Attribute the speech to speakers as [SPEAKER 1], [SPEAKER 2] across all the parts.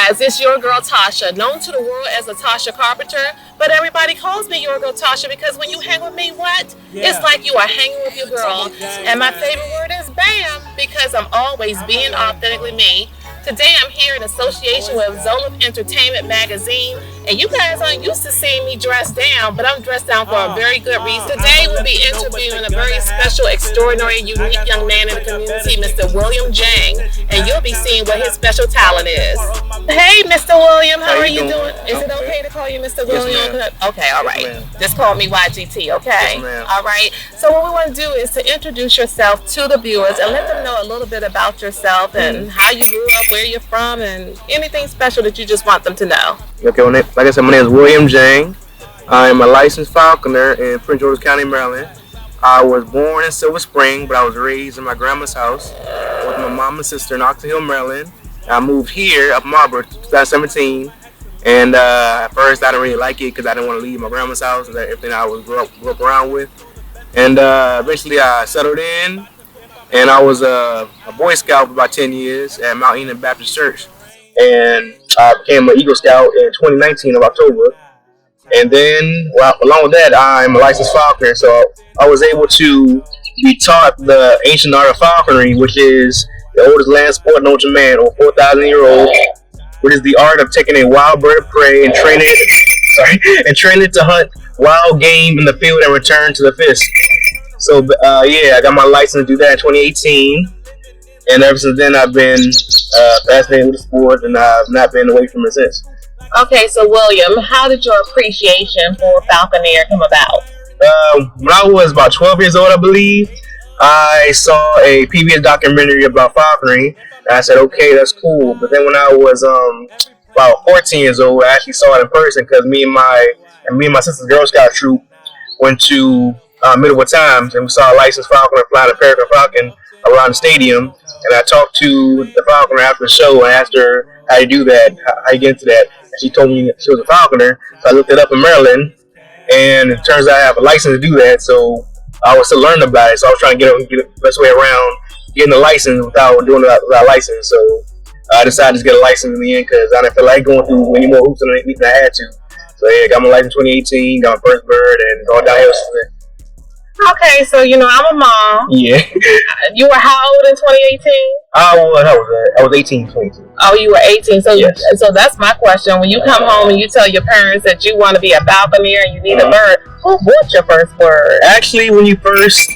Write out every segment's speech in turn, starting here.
[SPEAKER 1] guys, it's your girl Tasha, known to the world as the Tasha Carpenter, but everybody calls me your girl Tasha because when you hang with me, what? It's like you are hanging with your girl. And my favorite word is BAM because I'm always being authentically me. Today I'm here in association with Zola Entertainment Magazine, and you guys aren't used to seeing me dressed down, but I'm dressed down for a very good reason. Today we'll be interviewing a very special, extraordinary, unique young man in the community, Mr. William Dieng, and you'll be seeing what his special talent is. Hey, Mr. William, how are you doing? Is it okay to call you Mr. William? Okay, all right. Just call me YGT, okay? All right. So what we want to do is to introduce yourself to the viewers and let them know a little bit about yourself and how you grew up, where you're from, and anything special that you just want them to know.
[SPEAKER 2] Okay, well, like I said, my name is William Dieng. I am a licensed falconer in Prince George's County, Maryland. I was born in Silver Spring, but I was raised in my grandma's house with my mom and sister in Oxon Hill, Maryland. I moved here up Marlboro in 2017, and at first I didn't really like it because I didn't want to leave my grandma's house and everything I was grew up around with. And eventually I settled in, and I was a Boy Scout for about 10 years at Mount Eden Baptist Church. And I became an Eagle Scout in 2019 of October. And then, well, along with that, I'm a licensed falconer, so I was able to be taught the ancient art of falconry, which is the oldest land sport known to man, over 4,000-year-old, which is the art of taking a wild bird of prey and training it to hunt wild game in the field and return to the fist. So, I got my license to do that in 2018, and ever since then I've been fascinated with the sport, and I've not been away from it since.
[SPEAKER 1] Okay, so William, how did your appreciation for falconeer come about?
[SPEAKER 2] When I was about 12 years old, I believe, I saw a PBS documentary about falconry, and I said, okay, that's cool. But then when I was about 14 years old, I actually saw it in person because me and my sister's Girl Scout troop went to Middlewood Times, and we saw a licensed falconer flying a peregrine falcon around the stadium. And I talked to the falconer after the show and asked her how you do that, how you get into that. And she told me she was a falconer. So I looked it up in Maryland, and it turns out I have a license to do that. So I was still learning about it. So I was trying to get the best way around getting a license without doing it without a license. So I decided to get a license in the end because I didn't feel like going through any more hoops than I had to. So yeah, got my license in 2018, got my first bird, and going downhill since then.
[SPEAKER 1] Okay, so I'm a mom.
[SPEAKER 2] Yeah.
[SPEAKER 1] You were how old in 2018?
[SPEAKER 2] I was 18, 22.
[SPEAKER 1] Oh, you were 18. So
[SPEAKER 2] yes.
[SPEAKER 1] So that's my question. When you come home and you tell your parents that you want to be a falconer and you need a bird, who bought your first bird?
[SPEAKER 2] Actually, when you first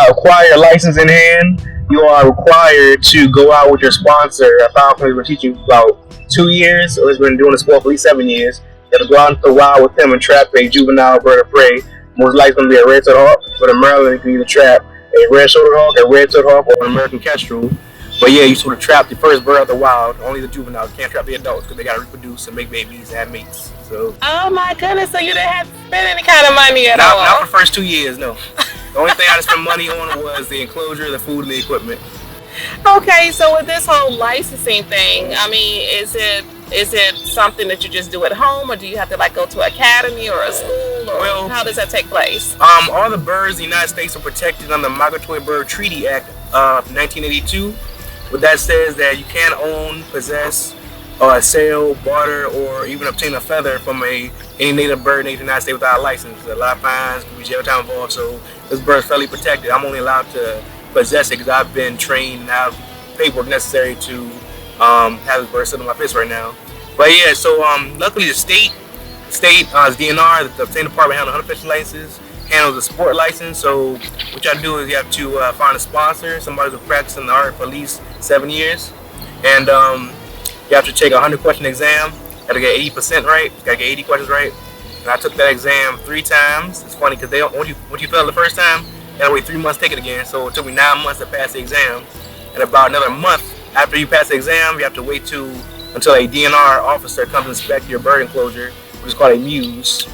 [SPEAKER 2] acquire a license in hand, you are required to go out with your sponsor. A falconer will teach you about 2 years, or he's been doing the sport for at least 7 years. You have to go out into the wild with him and trap a juvenile bird of prey. Most likely going to be a red-toed hawk, but in Maryland you can either trap a red-shouldered hawk, a red-toed hawk, or an American kestrel. But yeah, you sort of trap the first bird out the wild. Only the juveniles. You can't trap the adults because they got to reproduce and make babies and have mates. So.
[SPEAKER 1] Oh my goodness! So you didn't have to spend any kind of money at all?
[SPEAKER 2] Not for the first 2 years, no. The only thing I had to spend money on was the enclosure, the food, and the equipment.
[SPEAKER 1] Okay, so with this whole licensing thing, I mean, is it something that you just do at home, or do you have to go to an academy or a school, or how does that take place?
[SPEAKER 2] All the birds in the United States are protected under the Migratory Bird Treaty Act of 1982. What that says that you can't own, possess, sell, barter, or even obtain a feather from any native bird in the United States without a license. A lot of fines, could be jail time involved, so this bird's fairly protected. I'm only allowed to possess it because I've been trained and have paperwork necessary to have this bird sit on my fist right now. But yeah, so luckily the state DNR, the state department, handles hunter fishing licenses, handles the sport license. So what you have to do is you have to find a sponsor, somebody who's practicing the art for at least 7 years, and you have to take a 100-question exam. You got to get 80% right. You got to get 80 questions right. And I took that exam 3 times. It's funny because once you fail the first time, you gotta wait 3 months to take it again. So it took me 9 months to pass the exam. And about another month after you pass the exam, you have to wait until a DNR officer comes to inspect your bird enclosure, which is called a muse.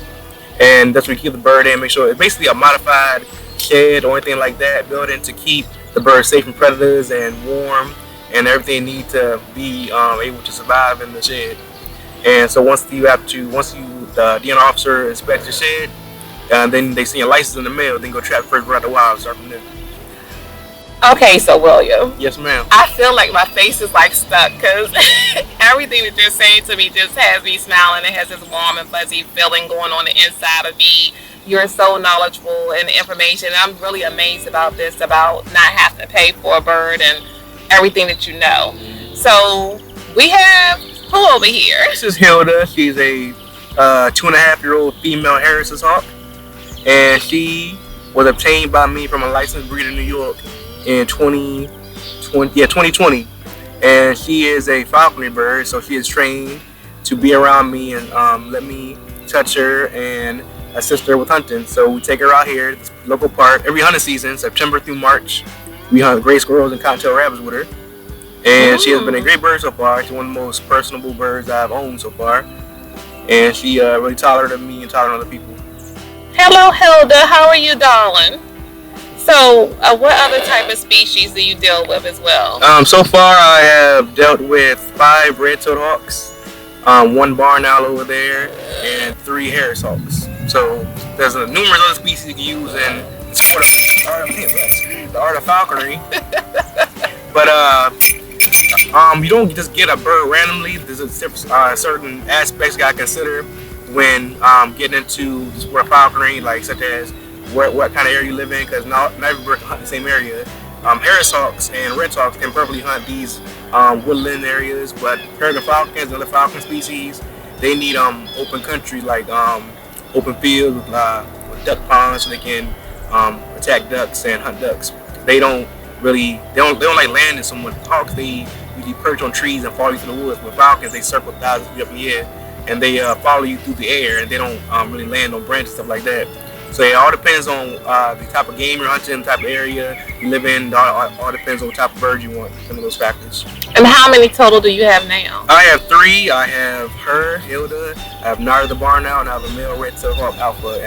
[SPEAKER 2] And that's where you keep the bird in, make sure it's basically a modified shed or anything like that built in to keep the bird safe from predators and warm and everything need to be able to survive in the shed. And so once the DNR officer inspects your shed, then they send your license in the mail, then go trap first bird out the wild and start from there.
[SPEAKER 1] Okay, so William,
[SPEAKER 2] Yes, ma'am.
[SPEAKER 1] I feel like my face is like stuck because everything that you're saying to me just has me smiling. It has this warm and fuzzy feeling going on the inside of me. You're so knowledgeable in information. I'm really amazed about this, about not having to pay for a bird and everything that you know. So we have who over here?
[SPEAKER 2] This is Hilda. She's a 2.5-year-old female Harris's hawk, and she was obtained by me from a licensed breeder in New York in 2020. And she is a falconry bird, so she is trained to be around me and let me touch her and assist her with hunting. So we take her out here at this local park every hunting season, September through March. We hunt gray squirrels and cottontail rabbits with her. And she has been a great bird so far. She's one of the most personable birds I've owned so far. And she really tolerant of me and tolerant of other people.
[SPEAKER 1] Hello, Hilda. How are you, darling? So, what other type of species do you deal with as well?
[SPEAKER 2] So far, I have dealt with 5 red-tailed hawks, 1 barn owl over there, and 3 Harris hawks. So there's numerous other species you can use in the art of falconry. But you don't just get a bird randomly. There's a certain aspects you gotta consider when getting into the sport of falconry, like such as what kind of area you live in, because not every bird can hunt the same area. Harris hawks and red hawks can perfectly hunt these woodland areas, but peregrine falcons and other falcon species, they need open country, like open fields with duck ponds, so they can attack ducks and hunt ducks. They don't like landing somewhere. Hawks, they usually perch on trees and follow you through the woods. With falcons, they circle thousands of feet up in the air and they follow you through the air, and they don't really land on branches, stuff like that. So it all depends on the type of game you're hunting, the type of area you live in. All depends on what type of bird you want, some of those factors.
[SPEAKER 1] And how many total do you have now?
[SPEAKER 2] I have 3. I have her, Hilda. I have Nara the barn owl, and I have a male red-tailed hawk, Alpha.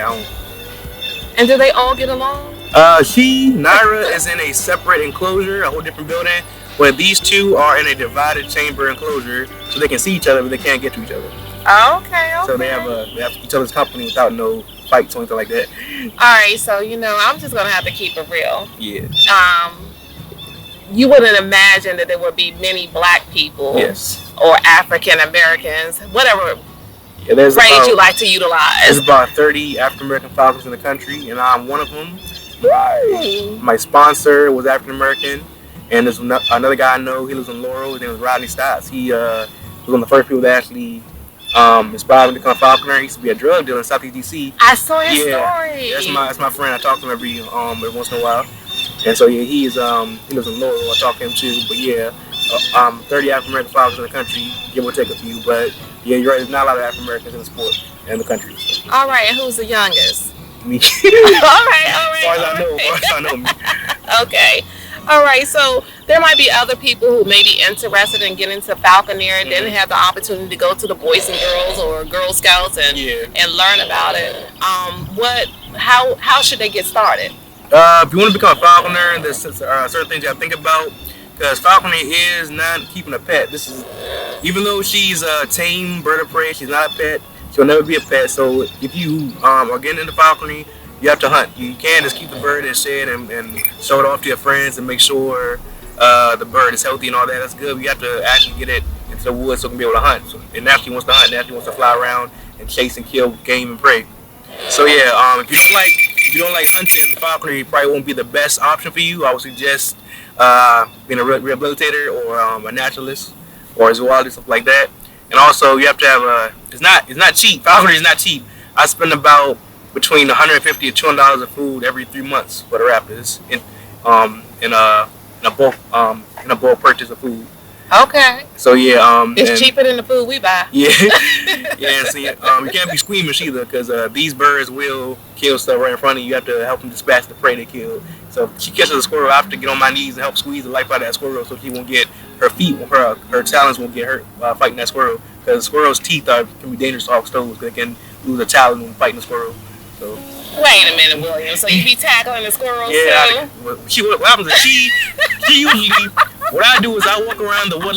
[SPEAKER 1] And do they all get along?
[SPEAKER 2] Nara is in a separate enclosure, a whole different building, but these 2 are in a divided chamber enclosure, so they can see each other, but they can't get to each other.
[SPEAKER 1] Okay.
[SPEAKER 2] So they have each other's company without no fights or anything like that.
[SPEAKER 1] Alright, so I'm just gonna have to keep it real.
[SPEAKER 2] Yeah.
[SPEAKER 1] You wouldn't imagine that there would be many black people,
[SPEAKER 2] yes,
[SPEAKER 1] or African Americans, whatever
[SPEAKER 2] phrase
[SPEAKER 1] you like to utilize.
[SPEAKER 2] There's about 30 African American falcons in the country, and I'm one of them. My sponsor was African American, and there's another guy I know. He lives in Laurel. His name was Rodney Stotts. He was one of the first people that actually inspired me to become a falconer. He used to be a drug dealer in Southeast DC.
[SPEAKER 1] I saw his story.
[SPEAKER 2] That's my friend. I talk to him every once in a while. And so yeah, he lives in Laurel. I talk to him too. But yeah, 30 African American falcons in the country, give or take a few. But yeah, you're right. There's not a lot of African Americans in the sport and the country. So.
[SPEAKER 1] All right, and who's the youngest?
[SPEAKER 2] Me.
[SPEAKER 1] All right.
[SPEAKER 2] As far as I know, me.
[SPEAKER 1] Okay. All right, so there might be other people who may be interested in getting into falconry and didn't have the opportunity to go to the Boys and Girls or Girl Scouts and learn about it. How should they get started?
[SPEAKER 2] If you want to become a falconer, there's certain things you have to think about, because falconry is not keeping a pet. This is, even though she's a tame bird of prey, she's not a pet. She'll never be a pet. So if you are getting into falconry, you have to hunt. You can't just keep the bird in shed and show it off to your friends and make sure the bird is healthy and all that. That's good. But you have to actually get it into the woods so it can be able to hunt. So it naturally wants to hunt. It naturally wants to fly around and chase and kill game and prey. So yeah, if you don't like hunting, falconry probably won't be the best option for you. I would suggest being a rehabilitator or a naturalist or a zoologist, stuff like that. And also you have to have it's not cheap. Falconry is not cheap. I spend about between $150 and $200 of food every 3 months for the raptors in a bulk purchase of food.
[SPEAKER 1] Okay.
[SPEAKER 2] So yeah,
[SPEAKER 1] it's cheaper than the food we buy.
[SPEAKER 2] Yeah, yeah. See, you can't be squeamish either, because these birds will kill stuff right in front of you. You have to help them dispatch the prey they kill. So if she catches a squirrel, I have to get on my knees and help squeeze the life out of that squirrel, so she won't get her feet, her talons won't get hurt fighting that squirrel. Because squirrels' teeth can be dangerous to hawks' toes. They can lose a talon when fighting a squirrel. So.
[SPEAKER 1] Wait a minute, William. So you be tackling the squirrels?
[SPEAKER 2] Yeah. What happens is she usually. What I do is I walk around the wood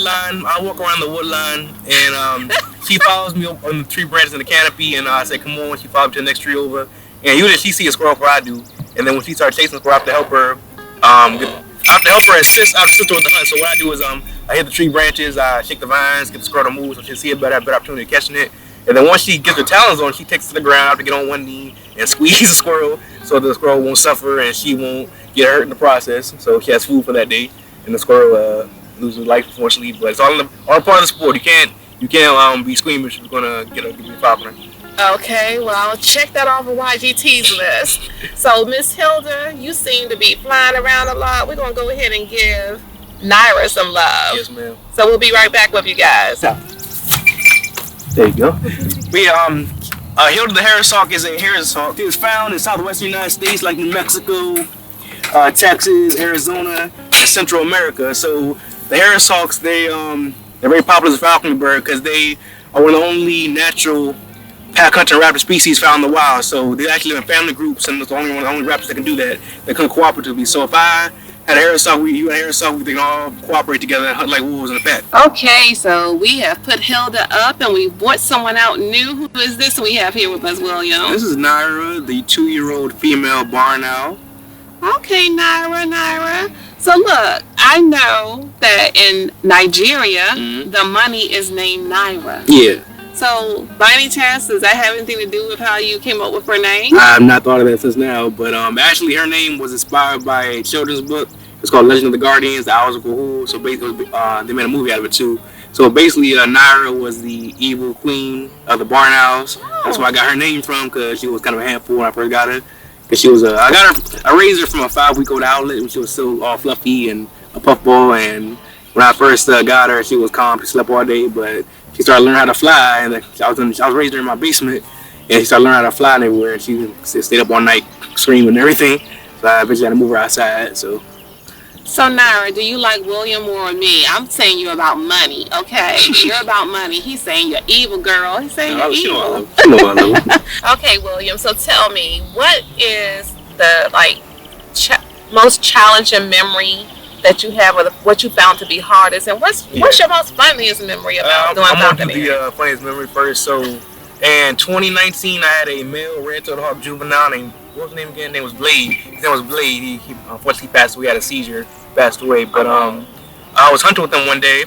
[SPEAKER 2] line, and she follows me up on the tree branches in the canopy, and I say, "Come on." She follows me to the next tree over, and usually she sees a squirrel before I do, and then when she starts chasing the squirrel, I have to help her I have to help her assist with the hunt. So what I do is I hit the tree branches, I shake the vines, get the squirrel to move so she see a better opportunity of catching it. And then once she gets her talons on, she takes it to the ground to get on one knee and squeeze the squirrel so the squirrel won't suffer and she won't get hurt in the process. So she has food for that day, and the squirrel loses life unfortunately. But it's all part of the sport. You can't be squeamish if you're gonna get a falconer.
[SPEAKER 1] Okay, well, I'll check that off of YGT's list. So, Miss Hilda, you seem to be flying around a lot. We're going to go ahead and give Naira some love.
[SPEAKER 2] Yes, ma'am.
[SPEAKER 1] So, we'll be right back with you guys.
[SPEAKER 2] There you go. Hilda the Harris hawk is a Harris hawk. It is found in southwestern United States like New Mexico, Texas, Arizona, and Central America. So, the Harris hawks, they're very popular as a falcon bird because they are one of the only natural pack hunter raptor species found in the wild. So they actually live in family groups, and it's the only raptors that can do that. They come cooperatively. So if I had a Harris hawk, you and a Harris hawk, we can all cooperate together and hunt like wolves in a pack.
[SPEAKER 1] Okay, so we have put Hilda up, and we brought someone out new. Who is this we have here with us, William?
[SPEAKER 2] This is Naira, the 2-year-old female barn owl.
[SPEAKER 1] Okay, Naira. So look, I know that in Nigeria, the money is named Naira.
[SPEAKER 2] Yeah.
[SPEAKER 1] So, by any chance, does that have anything to do with how you came up with her name?
[SPEAKER 2] I have not thought of that since now, but actually her name was inspired by a children's book. It's called Legend of the Guardians, The Owls of Cahul. So basically, they made a movie out of it too. So basically, Naira was the evil queen of the barn owls. Oh. That's where I got her name from, because she was kind of a handful when I first got her. Because she was I raised her from a 5-week-old owlet when she was still all fluffy and a puffball. And when I first got her, she was calm. She slept all day, but she started learning how to fly, and I was raised her in my basement, and she started learning how to fly everywhere. And she stayed up all night screaming and everything. So I eventually had to move her outside. So
[SPEAKER 1] Naira, do you like William or me? I'm saying you're about money, okay? You're about money. He's saying you're evil, girl. He's saying you're evil. Okay, William. So tell me, what is the most challenging memory that you have, or what you found to be hardest, and what's your most funniest memory about doing falconry?
[SPEAKER 2] I'm gonna do the funniest memory first. So, in 2019, I had a male red-tailed hawk juvenile named, what was his name again? His name was Blade. His name was Blade. He unfortunately passed away. He had a seizure, passed away. But I was hunting with him one day,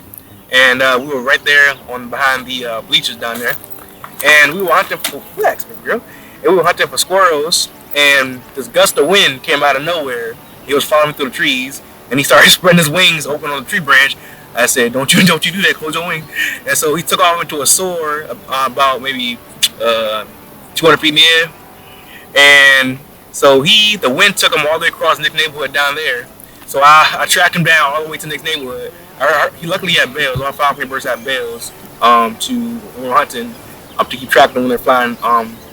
[SPEAKER 2] and we were right there behind the bleachers down there, and we were hunting for squirrels, and this gust of wind came out of nowhere. He was following me through the trees, and he started spreading his wings open on the tree branch. I said, "Don't you do that? Close your wing." And so he took off into a soar about maybe 200 feet in the air. And so the wind took him all the way across Nick's neighborhood down there. So I tracked him down all the way to Nick's neighborhood. He luckily had bells. All falcon birds have bells when we're hunting to keep track of them when they're flying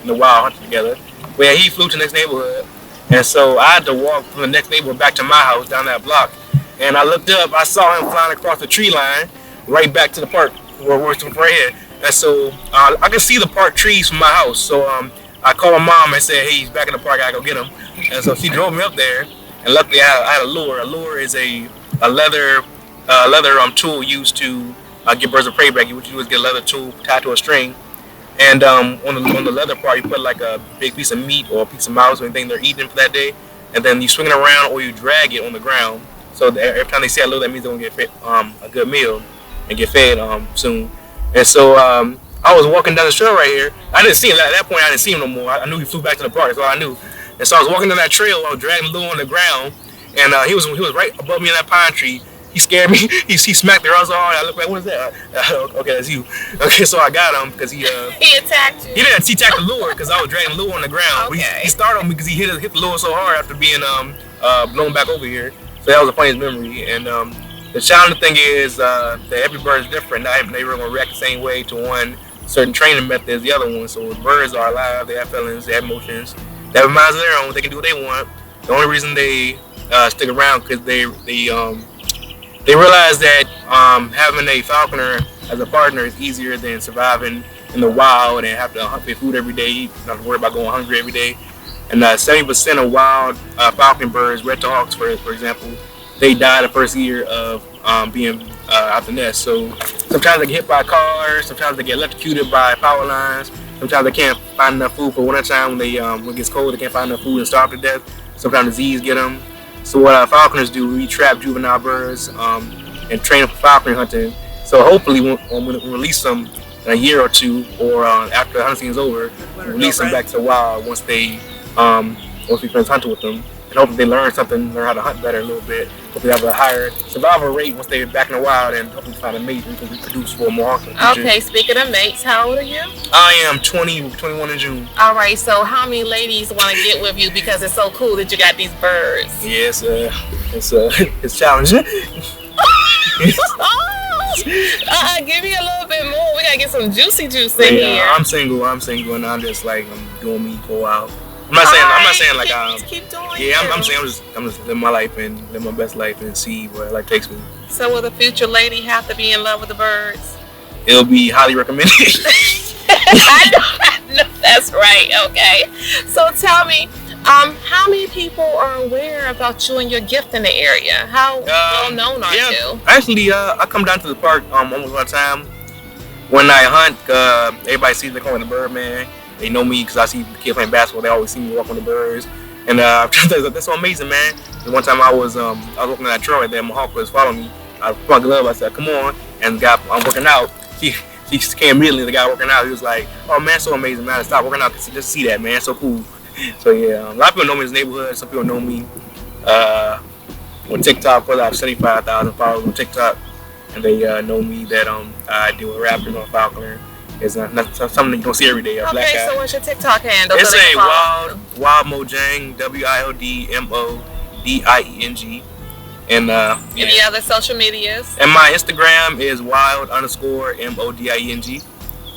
[SPEAKER 2] in the wild hunting together. But yeah, he flew to Nick's neighborhood. And so I had to walk from the next neighborhood back to my house down that block. And I looked up, I saw him flying across the tree line right back to the park where we're right here. And so I could see the park trees from my house. So I called my mom and said, "Hey, he's back in the park, I gotta go get him." And so she drove me up there. And luckily I had a lure. A lure is a leather tool used to get birds of prey back. What you do is get a leather tool tied to a string. And on the leather part, you put like a big piece of meat or a piece of mouse or anything they're eating for that day. And then you swing it around or you drag it on the ground. So every time they see a lure, that means they're going to get fed, a good meal and get fed soon. And so I was walking down the trail right here. I didn't see him. At that point, I didn't see him no more. I knew he flew back to the park. That's all I knew. And so I was walking down that trail. I was dragging the lure on the ground. And he was right above me in that pine tree. He scared me. He smacked the so hard. I looked like, "What is that?" Okay, that's you. Okay, so I got him because he
[SPEAKER 1] attacked you.
[SPEAKER 2] He didn't. He attacked the lure because I was dragging the lure on the ground.
[SPEAKER 1] Okay.
[SPEAKER 2] He started on me because he hit the lure so hard after being blown back over here. So that was the funniest memory. And the challenging thing is that every bird is different. Not every bird will react the same way to one certain training method as the other one. So birds are alive. They have feelings. They have emotions. They have minds of their own. They can do what they want. The only reason they stick around because they realize that having a falconer as a partner is easier than surviving in the wild and have to hunt for food every day, not to worry about going hungry every day. And 70% of wild falcon birds, red-tailed hawks, for example, they die the first year of being out the nest. So sometimes they get hit by cars, sometimes they get electrocuted by power lines, sometimes they can't find enough food for wintertime when it gets cold, they can't find enough food and starve to death. Sometimes disease get them. So what falconers do, we trap juvenile birds and train them for falconry hunting. So hopefully, when we release them in a year or two, or after the hunting season is over, we release them back to the wild once we finish hunting with them, and hopefully they learn something, learn how to hunt better a little bit. Hopefully have a higher survival rate once they're back in the wild, and hopefully find a mate we can reproduce for more hunting.
[SPEAKER 1] Okay, speaking of mates, how old are you?
[SPEAKER 2] I am 21 in June.
[SPEAKER 1] All right, so how many ladies want to get with you because it's so cool that you got these birds?
[SPEAKER 2] Yes, it's challenging.
[SPEAKER 1] Give me a little bit more. We gotta get some juicy juice in here.
[SPEAKER 2] I'm single, and I'm just like I'm doing me for a while. I'm not saying like
[SPEAKER 1] keep doing.
[SPEAKER 2] Yeah, I'm saying I'm just living my life and live my best life and see where life takes me.
[SPEAKER 1] So will the future lady have to be in love with the birds?
[SPEAKER 2] It'll be highly recommended.
[SPEAKER 1] I know that's right. Okay, so tell me, how many people are aware about you and your gift in the area? How well known are you?
[SPEAKER 2] Actually, I come down to the park almost all the time. When I hunt, everybody sees me calling the bird man. They know me because I see kids playing basketball. They always see me walk on the birds, and that's so amazing, man. And one time I was walking that trail right there. My hawk was following me. I put my glove. I said, "Come on!" And the guy I'm working out. She came immediately. The guy working out. He was like, "Oh man, so amazing, man! Stop working out just see that, man. So cool." So yeah, a lot of people know me in this neighborhood. Some people know me on TikTok. I have 75,000 followers on TikTok, and they know me that I do a rapper or falconer. It's not something you don't see every day.
[SPEAKER 1] Okay, so what's your TikTok handle?
[SPEAKER 2] It's a wild Mojang, WILDMODIENG, and
[SPEAKER 1] any other social medias?
[SPEAKER 2] And my Instagram is wild_MODIENG,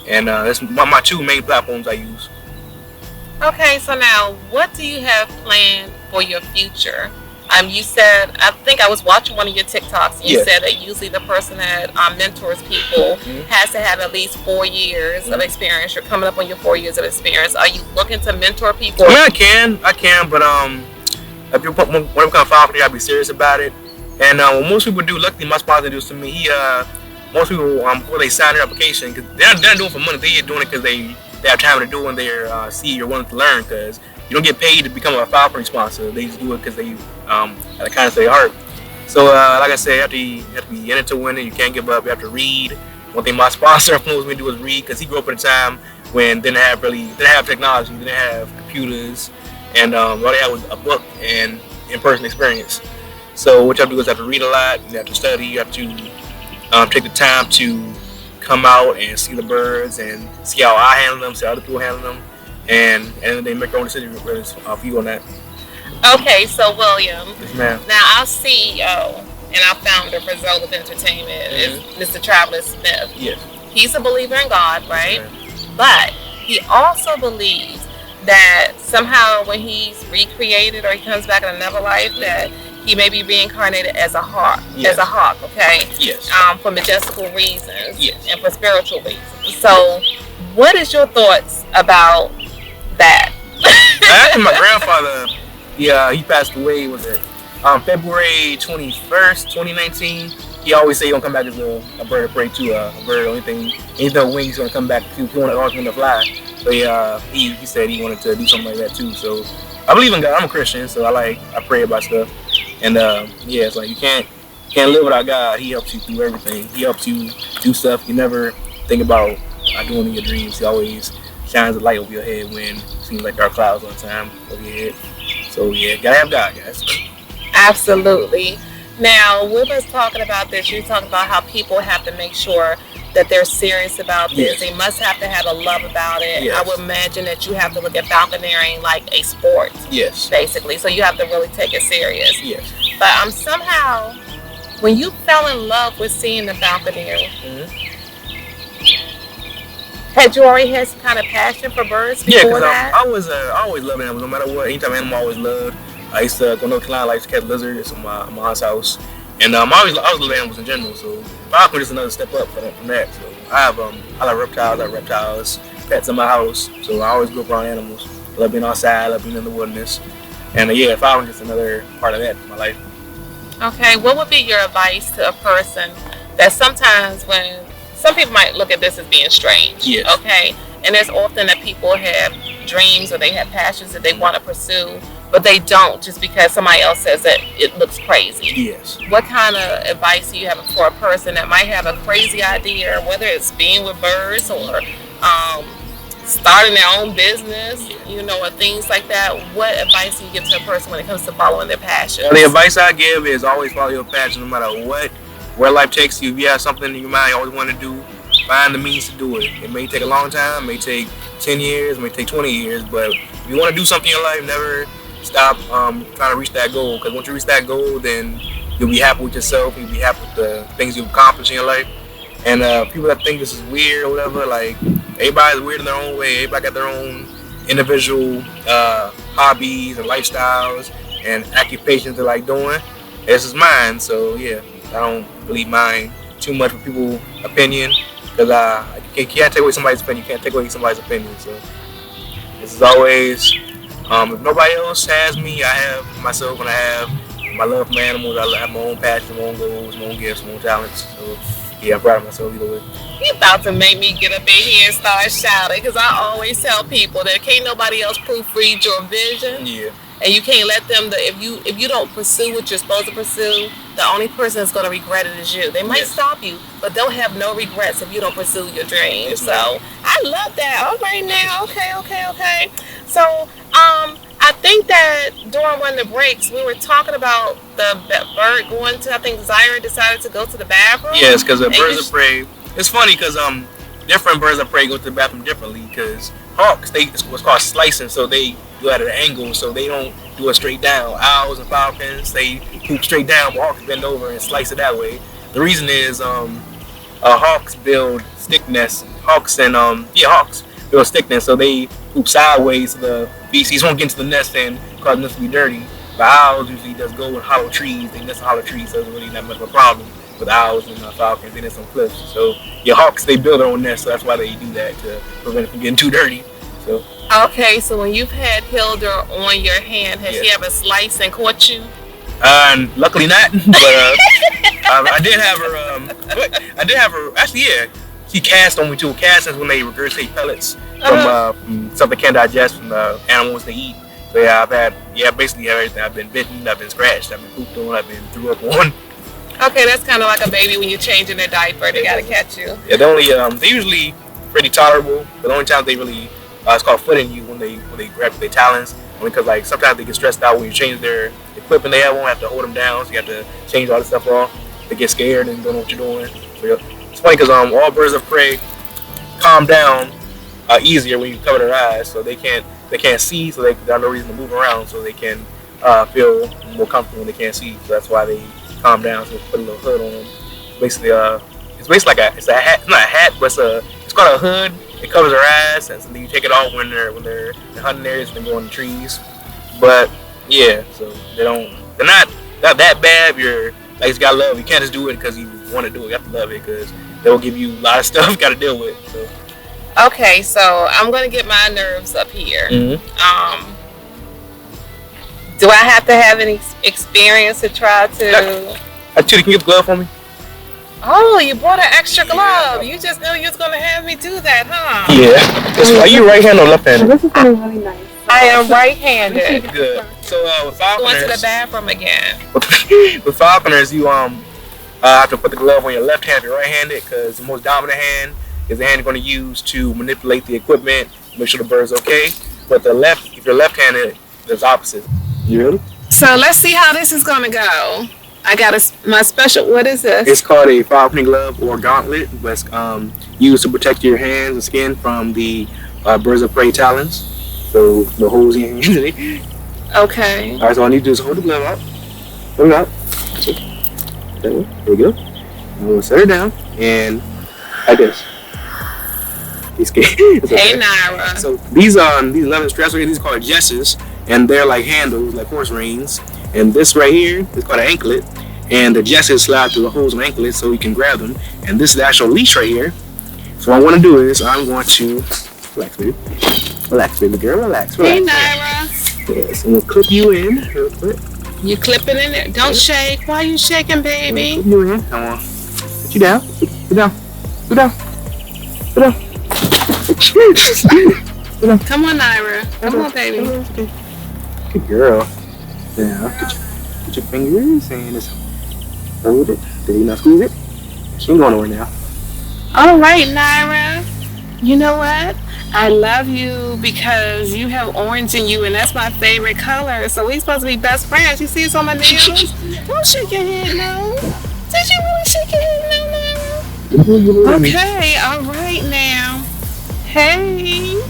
[SPEAKER 2] and that's my two main platforms I use.
[SPEAKER 1] Okay, so now what do you have planned for your future? You said, I think I was watching one of your TikToks, and you said that usually the person that mentors people has to have at least 4 years of experience. You're coming up on your 4 years of experience. Are you looking to mentor people?
[SPEAKER 2] Yeah, I can, but if you when it comes to falconry, I gotta be serious about it. And what most people do, luckily my sponsor does to me, most people before they sign their application, because they're not doing it for money, they're doing it because they have time to do it when they're see you're willing to learn, because you don't get paid to become a falconry sponsor. They just do it because they out of kindness of their heart. So like I said, you have to be in it to win it. You can't give up. You have to read. One thing my sponsor influenced me to do was read, because he grew up in a time when didn't have technology, didn't have computers, and all they had was a book and in-person experience. So what you have to do is you have to read a lot. You have to study. You have to take the time to come out and see the birds and see how I handle them, see how other people handle them, and they make their own decision whether it's for you on that.
[SPEAKER 1] Okay, so William,
[SPEAKER 2] yes, ma'am.
[SPEAKER 1] Now our CEO and our founder for Zola's Entertainment is Mr. Travis Smith.
[SPEAKER 2] Yes.
[SPEAKER 1] He's a believer in God, right?
[SPEAKER 2] Yes.
[SPEAKER 1] But he also believes that somehow when he's recreated or he comes back in another life, that he may be reincarnated as a hawk, okay?
[SPEAKER 2] Yes.
[SPEAKER 1] For majestical reasons,
[SPEAKER 2] yes,
[SPEAKER 1] and for spiritual reasons. So, what is your thoughts about that?
[SPEAKER 2] After my grandfather, he passed away. Was it February 21st, 2019? He always say he's gonna come back as a bird of prey too, a bird or anything with wings. He's gonna come back. He always want to fly. So he said he wanted to do something like that too. So I believe in God. I'm a Christian, so I pray about stuff. And it's like you can't live without God. He helps you through everything. He helps you do stuff you never think about doing in your dreams. He always shines a light over your head when it seems like dark clouds all the time over your head. So gotta have God, guys.
[SPEAKER 1] Absolutely. Now, with us talking about this, you're talking about how people have to make sure that they're serious about this.
[SPEAKER 2] Yes.
[SPEAKER 1] They must have to have a love about it.
[SPEAKER 2] Yes.
[SPEAKER 1] I would imagine that you have to look at falconering like a sport.
[SPEAKER 2] Yes.
[SPEAKER 1] Basically. So you have to really take it serious.
[SPEAKER 2] Yes.
[SPEAKER 1] But somehow, when you fell in love with seeing the falconeer, had you already had some kind of passion for birds before that?
[SPEAKER 2] I always loved animals, no matter what. Anytime animal, I always loved. I used to go to North Carolina, I used to catch lizards in my aunt's house. And I always loved animals in general, so falconry is another step up from that. So I like reptiles, pets in my house, so I always grew up around animals. I love being outside, I love being in the wilderness. And falconry is another part of that in my life.
[SPEAKER 1] Okay, what would be your advice to a person that sometimes when some people might look at this as being strange,
[SPEAKER 2] yes,
[SPEAKER 1] okay, and there's often that people have dreams or they have passions that they want to pursue, but they don't just because somebody else says that it looks crazy.
[SPEAKER 2] Yes.
[SPEAKER 1] What kind of advice do you have for a person that might have a crazy idea, whether it's being with birds or starting their own business, or things like that? What advice do you give to a person when it comes to following their passions?
[SPEAKER 2] The advice I give is always follow your passion no matter where life takes you. If you have something in your mind you always want to do, find the means to do it. It may take a long time, it may take 10 years, it may take 20 years, but if you want to do something in your life, never stop trying to reach that goal, because once you reach that goal, then you'll be happy with yourself, you'll be happy with the things you've accomplished in your life. And people that think this is weird or whatever, like, everybody's weird in their own way. Everybody got their own individual hobbies and lifestyles and occupations they like doing. This is mine, so yeah, I don't really mind too much with people's opinion, because you can't take away somebody's opinion. You can't take away somebody's opinion. So this is always, if nobody else has me, I have myself, and I have my love for animals. I have my own passion, my own goals, my own gifts, my own talents. So yeah, I'm proud of myself either way.
[SPEAKER 1] You about to make me get up in here and start shouting, because I always tell people that can't nobody else proofread your vision.
[SPEAKER 2] Yeah.
[SPEAKER 1] And you can't let them. If you don't pursue what you're supposed to pursue, the only person that's going to regret it is you. They might stop you, but they'll have no regrets if you don't pursue your dreams. So I love that. All right now, okay. So I think that during one of the breaks we were talking about the bird going to. I think Zaire decided to go to the bathroom.
[SPEAKER 2] Yes, because the birds of prey. It's funny because different birds of prey go to the bathroom differently. Because hawks, it's what's called slicing, so they do it at an angle, so they don't do it straight down. Owls and falcons, they poop straight down, but hawks bend over and slice it that way. The reason is hawks build stick nests. Hawks build stick nests, so they poop sideways, so the feces won't get into the nest and cause the nest to be dirty. But owls usually just go in hollow trees. They nest in hollow trees, so it's really not much of a problem with owls and falcons. They nest on cliffs. So your hawks, they build their own nest, so that's why they do that, to prevent it from getting too dirty. So.
[SPEAKER 1] Okay, so when you've had Hilda on your hand, has she ever sliced and caught you?
[SPEAKER 2] Luckily not, but I did have her. Actually, yeah, she cast on me too. Cast is when they regurgitate pellets from stuff they can't digest from the animals they eat. So yeah, I've had basically everything. I've been bitten, I've been scratched, I've been pooped on, I've been threw up on.
[SPEAKER 1] Okay, that's kind of like a baby when you're changing their diaper. They gotta catch you.
[SPEAKER 2] Yeah, they usually pretty tolerable. But the only time they really it's called footing you when they grab their talons. Because like sometimes they get stressed out when you change their equipment they have on. Have to hold them down, so you have to change all this stuff off. They get scared and don't know what you're doing. So it's funny because all birds of prey calm down easier when you cover their eyes, so they can't see, so they have no reason to move around, so they can feel more comfortable when they can't see. So that's why they calm down. So put a little hood on them. Basically, it's basically like it's a hat. It's not a hat, but it's called a hood. It covers their eyes, and so then you take it off when they're in hunting areas and they go in the trees. But yeah, so they're not that bad. You gotta love it. You can't just do it because you want to do it. You have to love it because they'll give you a lot of stuff you gotta deal with. So.
[SPEAKER 1] Okay, so I'm gonna get my nerves up here.
[SPEAKER 2] Mm-hmm.
[SPEAKER 1] Do I have to have any experience to try to?
[SPEAKER 2] Can you get the glove for me?
[SPEAKER 1] Oh, you brought an extra glove. You just knew you was going to have me do that, huh?
[SPEAKER 2] Yeah. Are you right-handed or left-handed?
[SPEAKER 3] This is going to be really nice.
[SPEAKER 1] I am right-handed.
[SPEAKER 2] Good. So with falconers...
[SPEAKER 1] Going to the bathroom again.
[SPEAKER 2] With falconers, you have to put the glove on your left hand or right-handed, because the most dominant hand is the hand you're going to use to manipulate the equipment, make sure the bird's okay. But if you're left-handed, it's opposite. You ready?
[SPEAKER 1] So let's see how this is going to go. I got my special, what is this?
[SPEAKER 2] It's called a falconing glove or gauntlet, but it's used to protect your hands and skin from the birds of prey talons. So the holes in your hand.
[SPEAKER 1] Okay.
[SPEAKER 2] All right, so all I need to do is hold the glove out. Hold it out. There we go. I'm going to set her down and like this.
[SPEAKER 1] Hey, Naira.
[SPEAKER 2] So these 11 straps right here, these are called jesses, and they're like handles, like horse reins. And this right here is called an anklet, and the jesses slide through the holes of the anklet so you can grab them. And this is the actual leash right here. So what I want to do is I'm going to relax, baby girl, relax.
[SPEAKER 1] Hey, Naira.
[SPEAKER 2] Yes, I'm gonna clip you in real quick.
[SPEAKER 1] You clipping in there? Don't shake. Why are you shaking, baby?
[SPEAKER 2] Clip you in. I'm gonna put you down. Sit down. Sit down. Sit down. Sit down.
[SPEAKER 1] Come on, Naira. Come on, baby.
[SPEAKER 2] Good girl. Now, get your fingers and just hold it. There you now squeeze it. She ain't going nowhere now.
[SPEAKER 1] All right, Naira. You know what? I love you because you have orange in you, and that's my favorite color. So we supposed to be best friends. You see this on my nails? Don't shake your head, no. Did you really shake your head, no, Naira? Okay, all right now. Hey.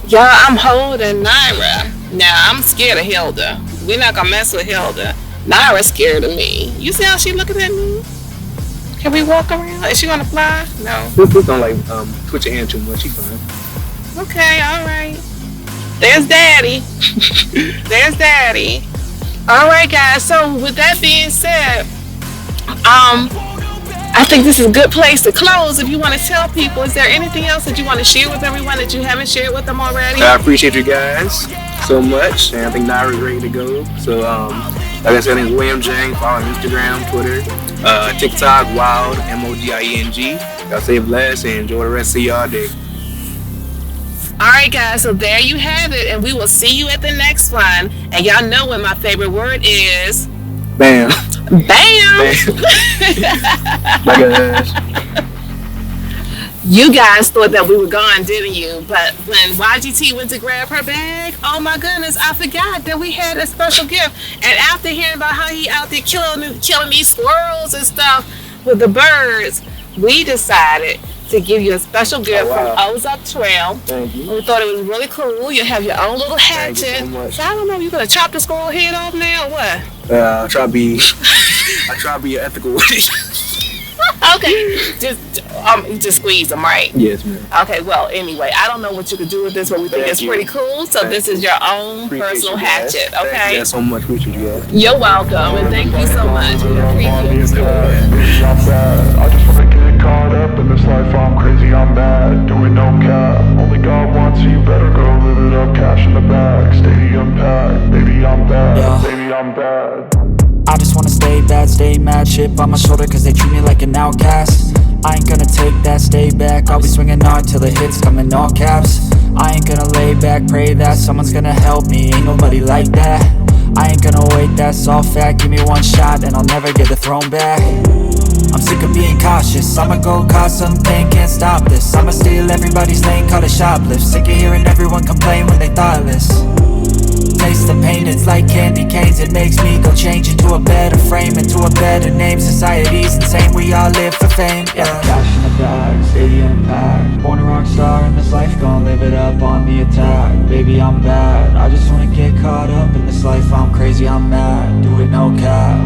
[SPEAKER 1] Y'all, I'm holding Naira. Now, I'm scared of Hilda. We're not going to mess with Hilda. Naira's scared of me. You see how she looking at me? Can we walk around? Is she going to fly? No.
[SPEAKER 2] Just don't like twitch your hand too much. She's fine.
[SPEAKER 1] Okay, all right. There's Daddy. There's Daddy. All right, guys. So, with that being said, I think this is a good place to close. If you want to tell people, is there anything else that you want to share with everyone that you haven't shared with them already?
[SPEAKER 2] I appreciate you guys so much, and I think Naira's ready to go. So, like I said, it's William Dieng. Follow on Instagram, Twitter, TikTok, Wild MODIENG. Y'all stay blessed and enjoy the rest of y'all day.
[SPEAKER 1] All right, guys. So there you have it, and we will see you at the next one. And y'all know what my favorite word is.
[SPEAKER 2] Bam.
[SPEAKER 1] Bam.
[SPEAKER 2] Bye, guys.
[SPEAKER 1] You guys thought that we were gone, didn't you? But when YGT went to grab her bag, oh my goodness, I forgot that we had a special gift. And after hearing about how he out there killing these squirrels and stuff with the birds, we decided to give you a special gift from Ozark Trail.
[SPEAKER 2] Thank you.
[SPEAKER 1] We thought it was really cool. You have your own little hatchet.
[SPEAKER 2] Thank you so much.
[SPEAKER 1] So I don't know, you gonna chop the squirrel head off now or what?
[SPEAKER 2] I try to be ethical with it.
[SPEAKER 1] Okay, just squeeze them, right?
[SPEAKER 2] Yes, ma'am.
[SPEAKER 1] Okay, well, anyway, I don't know what you could do with this, but we think it's pretty cool. So this is your own personal hatchet, okay?
[SPEAKER 2] Thank you guys so much. Appreciate you guys.
[SPEAKER 1] You're welcome, and thank you so much. We appreciate it.
[SPEAKER 3] I just wanna get caught up in this life. I'm crazy, I'm mad, doing no cap. Only God wants you, better go live it up. Cash in the bag, stadium packed. Baby, I'm bad, baby, I'm bad.
[SPEAKER 4] I just wanna stay bad, stay mad. Chip on my shoulder cause they treat me like an outcast. I ain't gonna take that, stay back. I'll be swinging hard till the hits come in all caps. I ain't gonna lay back, pray that someone's gonna help me. Ain't nobody like that. I ain't gonna wait, that's all fact. Give me one shot and I'll never get the throne back. I'm sick of being cautious. I'ma go cause something, can't stop this. I'ma steal everybody's lane, call it shoplift. Sick of hearing everyone complain when they thoughtless. Taste the pain, it's like candy canes. It makes me go change into a better frame, into a better name. Society's insane, we all live for fame, yeah. Cash in the bag, stadium packed. Born a rock star in this life, gon' live it up on the attack. Baby, I'm bad, I just wanna get caught up in this life. I'm crazy, I'm mad, do it no cap.